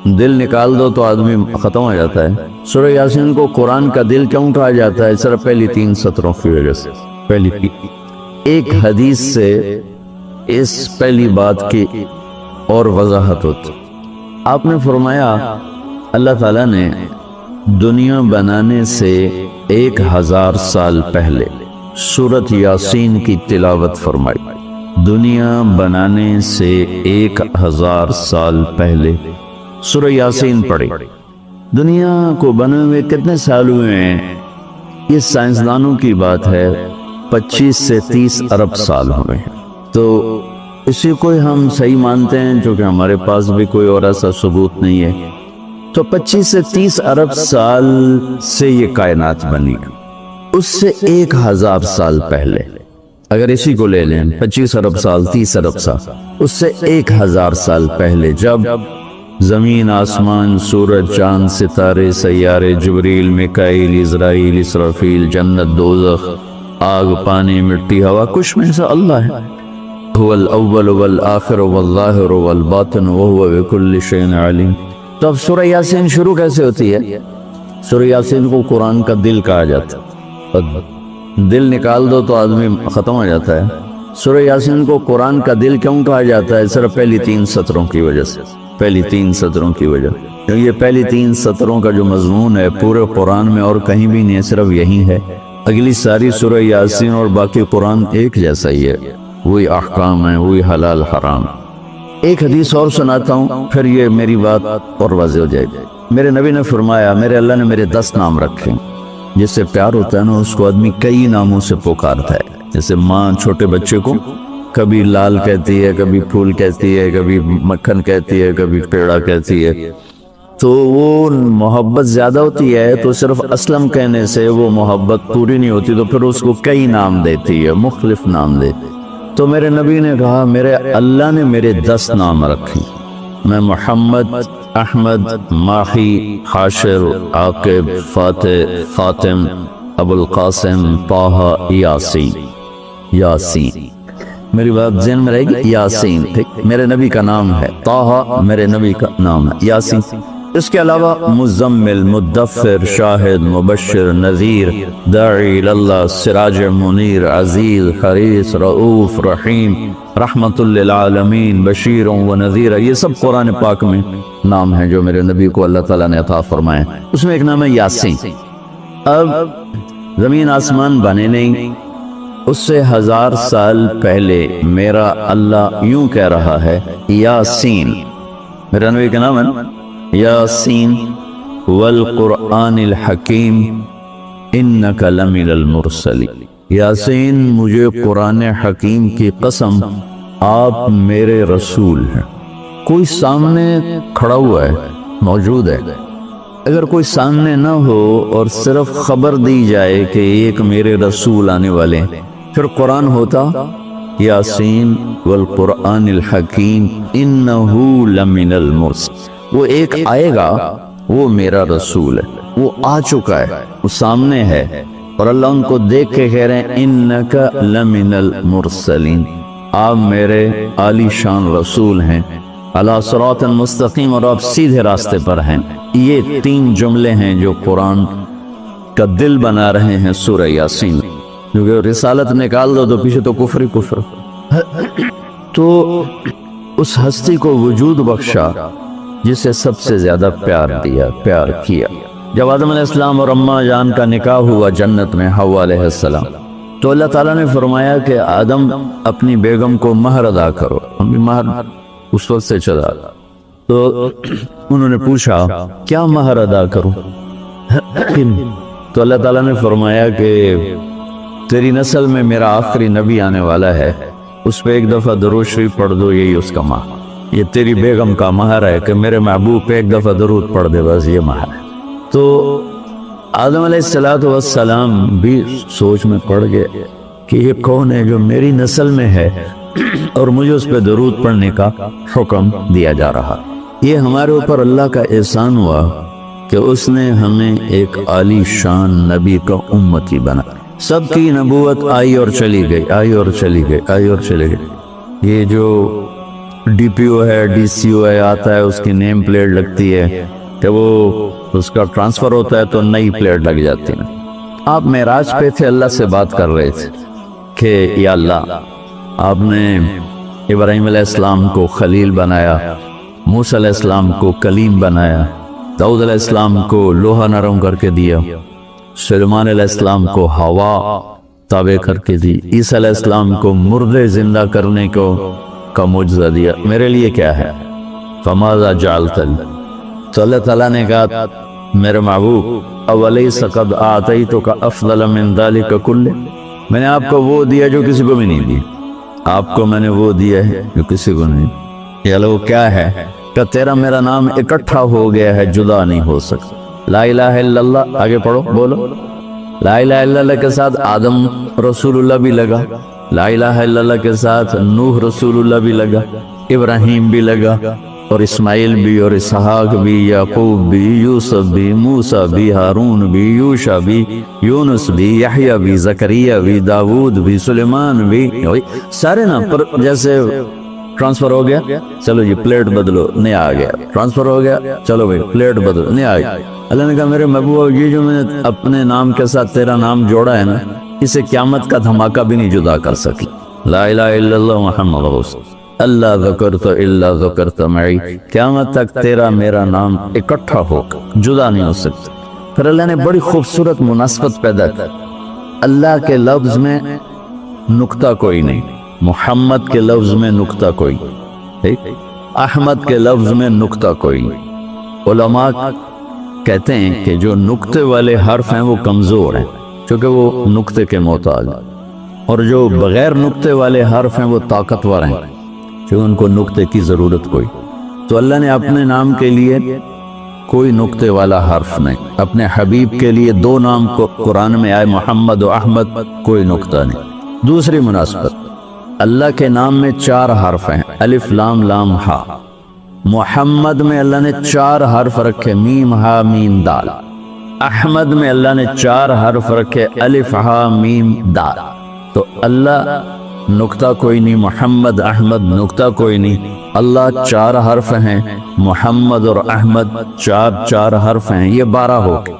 دل نکال دو تو آدمی ختم ہو جاتا ہے۔ سورہ یاسین کو قرآن کا دل کیوں کہا جاتا ہے؟ صرف پہلی 3 سطروں کی وجہ سے۔ ایک حدیث سے اس پہلی بات کی اور وضاحت ہوتی۔ آپ نے فرمایا اللہ تعالیٰ نے دنیا بنانے سے 1000 سال پہلے سورۃ یاسین کی تلاوت فرمائی۔ دنیا بنانے سے 1000 سال پہلے سورہ یاسین پڑھی۔ دنیا کو بنے ہوئے کتنے سال ہوئے ہیں؟ یہ سائنسدانوں کی بات ہے، 25 سے 30 ارب سال ہوئے ہیں۔ تو اسی کو ہم صحیح مانتے ہیں، چونکہ ہمارے پاس بھی کوئی اور ایسا ثبوت نہیں ہے۔ تو 25 سے 30 ارب سال سے یہ کائنات بنی، اس سے 1000 سال پہلے اگر اسی کو لے لیں، 25 ارب سال 30 ارب سال، اس سے 1000 سال پہلے جب زمین، آسمان، سورج، چاند، ستارے، سیارے، جبریل، میکائیل، اسرائیل، اسرافیل، جنت، دوزخ، آگ، پانی، مٹی، ہوا، کچھ میں سے اللہ ہے۔ هو الاول والآخر والظاہر والباطن وهو بكل شيء علیم۔ تو اب سورہ یاسین شروع کیسے ہوتی ہے؟ سورہ یاسین کو قرآن کا دل کہا جاتا ہے۔ دل نکال دو تو آدمی ختم ہو جاتا ہے۔ سورہ یاسین کو قرآن کا دل کیوں کہا جاتا ہے؟ صرف پہلی 3 سطروں کی وجہ سے۔ پہلی 3 سطروں کی وجہ، کیونکہ یہ پہلی 3 سطروں کا جو مضمون ہے پورے قرآن میں اور کہیں بھی نہیں ہے، صرف یہی ہے۔ اگلی ساری سورہ یاسین اور باقی قرآن ایک جیسا ہی ہے، وہی احکام ہیں، وہی حلال حرام۔ ایک حدیث اور سناتا ہوں، پھر یہ میری بات اور واضح ہو جائے گی۔ میرے نبی نے فرمایا، میرے اللہ نے میرے 10 نام رکھے۔ جس سے پیار ہوتا ہے نا، اس کو آدمی کئی ناموں سے پکارتا ہے۔ جیسے ماں چھوٹے بچے کو کبھی لال کہتی ہے، کبھی پھول کہتی ہے، کبھی مکھن کہتی ہے، کبھی پیڑا کہتی ہے۔ تو وہ محبت زیادہ ہوتی ہے تو صرف اسلم کہنے سے وہ محبت پوری نہیں ہوتی، تو پھر اس کو کئی نام دیتی ہے، مختلف نام دیتی۔ تو میرے نبی نے کہا، میرے اللہ نے میرے 10 نام رکھے۔ میں محمد، احمد، ماہی، حاشر، عاقب، فاتح، خاتم، ابو القاسم، طہ، یاسین۔ یاسین میری بات ذہن میں رہے گی، یاسین ٹھیک میرے نبی کا نام ہے، طہ میرے نبی کا نام ہے، یاسین۔ اس کے علاوہ مزمل، مدثر، شاہد، مبشر، نذیر، داعی اللہ، سراج منیر، عزیز، حریص، رؤوف، رحیم، رحمت للعالمین، بشیر و نذیر، یہ سب قرآن پاک میں نام ہیں جو میرے نبی کو اللہ تعالیٰ نے عطا فرمائے۔ اس میں ایک نام ہے یاسین۔ اب زمین آسمان بنے نہیں، اس سے 1000 سال پہلے میرا اللہ یوں کہہ رہا ہے، یاسین، میرا نبی کا نام ہے نا، یاسین والقرآن الحکیم انک لمن المرسلین۔ یاسین، مجھے قرآن حکیم کی قسم، آپ میرے رسول ہیں۔ کوئی سامنے کھڑا ہوا ہے، موجود ہے۔ اگر کوئی سامنے نہ ہو اور صرف خبر دی جائے کہ ایک میرے رسول آنے والے ہیں، پھر قرآن ہوتا یاسین والقرآن الحکیم انہو لمن المرسلین۔ وہ ایک آئے گا، وہ میرا رسول ہے، وہ آ چکا ہے، وہ سامنے ہے، اور اللہ ان کو دیکھ کے کہہ رہے ہیں انک لمن المرسلین، آپ میرے عالی شان رسول ہیں، علی صراط مستقیم، اور آپ سیدھے راستے پر ہیں۔ یہ 3 جملے ہیں جو قرآن کا دل بنا رہے ہیں سورہ یاسین۔ کیونکہ رسالت نکال دو تو پیچھے تو کفر ہی کفر۔ تو اس ہستی کو وجود بخشا جسے سب سے زیادہ پیار دیا، پیار کیا۔ جب آدم علیہ السلام اور اماں جان کا نکاح ہوا جنت میں، حوا علیہ السلام، تو اللہ تعالیٰ نے فرمایا کہ آدم اپنی بیگم کو مہر ادا کرو۔ ہم بھی مہر اس وقت سے چلا، تو انہوں نے پوچھا کیا مہر ادا کروں؟ تو اللہ تعالیٰ نے فرمایا کہ تیری نسل میں میرا آخری نبی آنے والا ہے، اس پہ ایک دفعہ درود شریف پڑھ دو، یہی اس کا مہر۔ یہ تیری بیگم کا مہر ہے کہ میرے محبوب پہ ایک دفعہ درود پڑھ دے، بس یہ مہر ہے۔ تو آدم علیہ السلام بھی سوچ میں پڑ گئے کہ یہ کون ہے جو میری نسل میں ہے اور مجھے اس پہ درود پڑھنے کا حکم دیا جا رہا۔ یہ ہمارے اوپر اللہ کا احسان ہوا کہ اس نے ہمیں ایک عالی شان نبی کا امتی بنا۔ سب کی نبوت آئی اور چلی گئی، آئی اور چلی گئی، آئی اور چلی گئی۔ یہ جو DPO ہے, DCO ہے, آتا ہے, اس کی نیم پلیٹ لگتی ہے کہ وہ اس کا ٹرانسفر ہوتا ہے تو نئی پلیٹ لگ جاتی ہے. آپ معراج پہ تھے, اللہ سے بات کر رہے تھے کہ یا اللہ آپ نے ابراہیم علیہ السلام کو خلیل بنایا, موسیٰ علیہ السلام کو کلیم بنایا, داؤد علیہ السلام کو لوہا نرم کر کے دیا, سلیمان علیہ السلام کو ہوا تابع کر کے دی, عیسیٰ علیہ السلام کو مردے زندہ کرنے کا معجزہ دیا, میرے لیے کیا ہے؟ فماذا جعلت لی, تو اللہ تعالیٰ نے کہا میرے محبوب اولیس قد آتیتک افضل من ذلک کلہ, میں نے آپ کو وہ دیا جو کسی کو بھی نہیں دیا, آپ کو میں نے وہ دیا ہے جو کسی کو نہیں. یہ لو کیا ہے کہ تیرا میرا نام اکٹھا ہو گیا ہے, جدا نہیں ہو سکتا. لا الہ الا اللہ, آگے پڑھو, بولو. لا الہ الا اللہ کے ساتھ آدم رسول اللہ بھی لگا, لا الہ الا اللہ کے ساتھ نوح رسول اللہ بھی لگا, ابراہیم بھی لگا, اور اسماعیل بھی, اور اسحاق بھی, یعقوب بھی, یوسف بھی, موسیٰ بھی, ہارون بھی, یوشع بھی, یونس بھی, یحییٰ بھی, زکریا بھی, داود بھی, سلیمان بھی, سارے نا. پر جیسے ٹرانسفر ہو گیا, چلو جی پلیٹ بدلو, نیا آ گیا. ٹرانسفر ہو گیا, چلو بھائی پلیٹ بدلو, نیا آ گیا. اللہ نے کہا میرے محبوب یہ جو میں نے اپنے نام کے ساتھ تیرا نام جوڑا ہے نا, اسے قیامت کا دھماکہ بھی نہیں جدا کر سکی. لا الہ الا اللہ محمد رسول اللہ ذکرت الا ذکرت معی, قیامت تک تیرا میرا نام اکٹھا ہو جدا نہیں ہو سکتا. پھر اللہ نے بڑی خوبصورت مناسبت پیدا کی. اللہ کے لفظ میں نقطہ کوئی نہیں, محمد کے لفظ میں نقطہ کوئی, احمد کے لفظ میں نقطہ کوئی. علماء کہتے ہیں کہ جو نقطے والے حرف ہیں وہ کمزور ہیں کیونکہ وہ نقطے کے محتاج ہیں, اور جو بغیر نقطے والے حرف ہیں وہ طاقتور ہیں کیونکہ ان کو نقطے کی ضرورت کوئی. تو اللہ نے اپنے نام کے لیے کوئی نقطے والا حرف نہیں, اپنے حبیب کے لیے دو نام کو قرآن میں آئے محمد و احمد, کوئی نقطہ نہیں. دوسری مناسبت, اللہ کے نام میں 4 حرف ہیں, الف لام لام ہا. محمد میں اللہ نے 4 حرف رکھے, میم ہا میم دال. احمد میں اللہ نے 4 حرف رکھے, الف ہا میم دال. تو اللہ نقطہ کوئی نہیں, محمد احمد نقطہ کوئی نہیں. اللہ 4 حرف ہیں, محمد اور احمد 4 حرف ہیں, یہ 12 ہو گئے.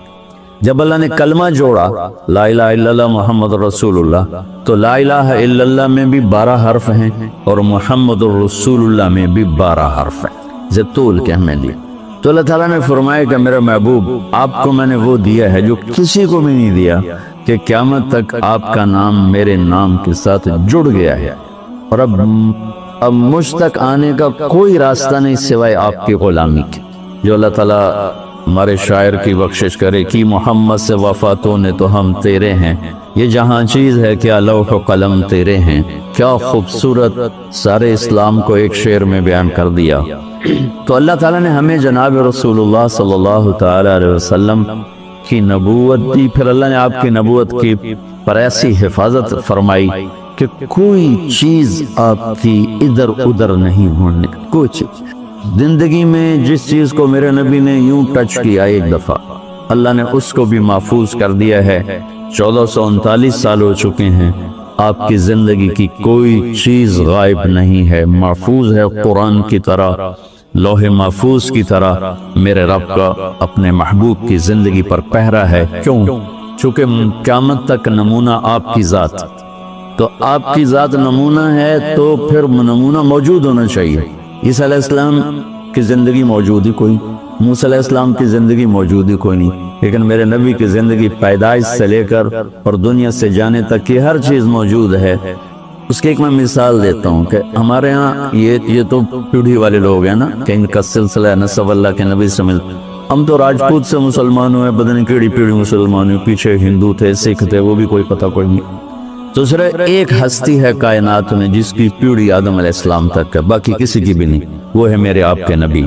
جب اللہ نے کلمہ جوڑا لا الہ الا اللہ محمد رسول اللہ, تو لا الہ الا اللہ میں بھی 12 حرف ہیں اور محمد رسول اللہ میں بھی 12 حرف ہیں, زطول کے ہمیں لیا. تو اللہ تعالیٰ نے فرمایا کہ میرے محبوب آپ کو میں نے وہ دیا ہے جو کسی کو بھی نہیں دیا, کہ قیامت تک آپ کا نام میرے نام کے ساتھ جڑ گیا ہے, اور اب مجھ تک آنے کا کوئی راستہ نہیں سوائے آپ کی غلامی کے. جو اللہ تعالیٰ ہمارے شاعر کی بخشش کرے کہ محمد سے وفاتوں نے تو ہم تیرے ہیں, یہ جہاں چیز ہے کیا لوح و قلم تیرے ہیں. کیا خوبصورت سارے اسلام کو ایک شعر میں بیان کر دیا. تو اللہ تعالیٰ نے ہمیں جناب رسول اللہ صلی اللہ تعالی علیہ وسلم کی نبوت دی. پھر اللہ نے آپ کی نبوت کی پر ایسی حفاظت فرمائی کہ کوئی چیز آپ کی ادھر ادھر نہیں ہونے. کوئی چیز زندگی میں جس چیز کو میرے نبی نے یوں ٹچ کیا ایک دفعہ, اللہ نے اس کو بھی محفوظ کر دیا ہے. 1439 سال ہو چکے ہیں, آپ کی زندگی کی کوئی چیز غائب نہیں ہے, محفوظ ہے قرآن کی طرح, لوح محفوظ کی طرح. میرے رب کا اپنے محبوب کی زندگی پر پہرا ہے. کیوں؟ چونکہ قیامت تک نمونہ آپ کی ذات, تو آپ کی ذات نمونہ ہے تو پھر نمونہ موجود ہونا چاہیے. عیسیٰ علیہ السلام کی زندگی موجود ہی کوئی, موسیٰ علیہ السلام کی زندگی موجود ہی کوئی نہیں, لیکن میرے نبی کی زندگی پیدائش سے لے کر اور دنیا سے جانے تک کی ہر چیز موجود ہے. اس کی ایک میں مثال دیتا ہوں کہ ہمارے ہاں یہ تو پیڑھی والے لوگ ہیں نا, کہ ان کا سلسلہ نسب اللہ کے نبی سے ہم تو راجپوت سے مسلمان ہوئے, بدن کیڑی پیڑھی مسلمان ہوئے, پیچھے ہندو تھے, سکھ تھے, وہ بھی کوئی پتہ کوئی نہیں. تو صرف ایک ہستی ہے کائنات میں جس کی پیڑھی آدم علیہ السلام تک ہے, باقی کسی کی بھی نہیں. وہ ہے میرے آپ کے نبی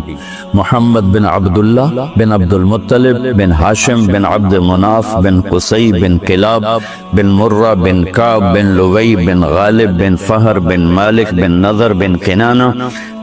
محمد بن عبداللہ بن عبد المطلب بن ہاشم بن عبد مناف بن قصی بن کلاب بن مرہ بن کعب بن لوی بن غالب بن فہر بن مالک بن نظر بن کنانہ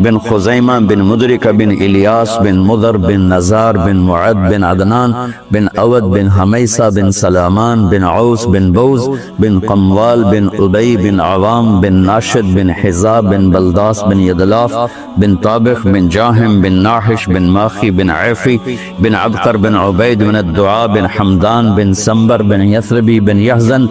بن خزیمہ بن مدرکہ بن الیاس بن مضر بن نزار بن معد بن عدنان بن اود بن حمیسہ بن سلامان بن عوس بن بوز بن قموال بن عبی بن عوام بن ناشد بن حزا بن بلداس بن یدلاف بن طابخ بن جاہم بن ناحش بن ماخی بن عیفی بن عبقر بن عبید بن الدعاء بن حمدان بن سنبر بن یثربی بن یحزن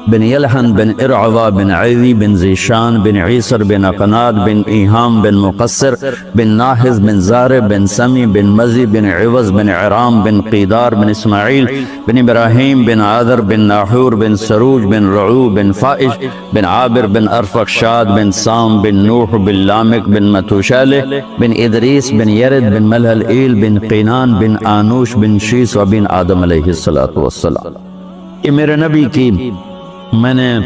بن یلحن بن ارعوا بن عیدی بن زیشان بن عیسر بن اقناد بن ایہام بن مقصر بن ناحز بن زارب بن سمی بن مزی بن عوض بن عرام بن قیدار بن اسماعیل بن ابراہیم بن عادر بن ناحور بن سروج بن رعو بن فائش بن عابر بن ارفقشاد بن سام بن نوح بن لامک بن متوشالہ بن ادریس بن یرد بن ملہلئیل بن قینان بن آنوش بن شیس و بن آدم علیہ السلام۔ یہ میرے نبی کی میں نے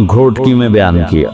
گھوٹکی میں بیان کیا۔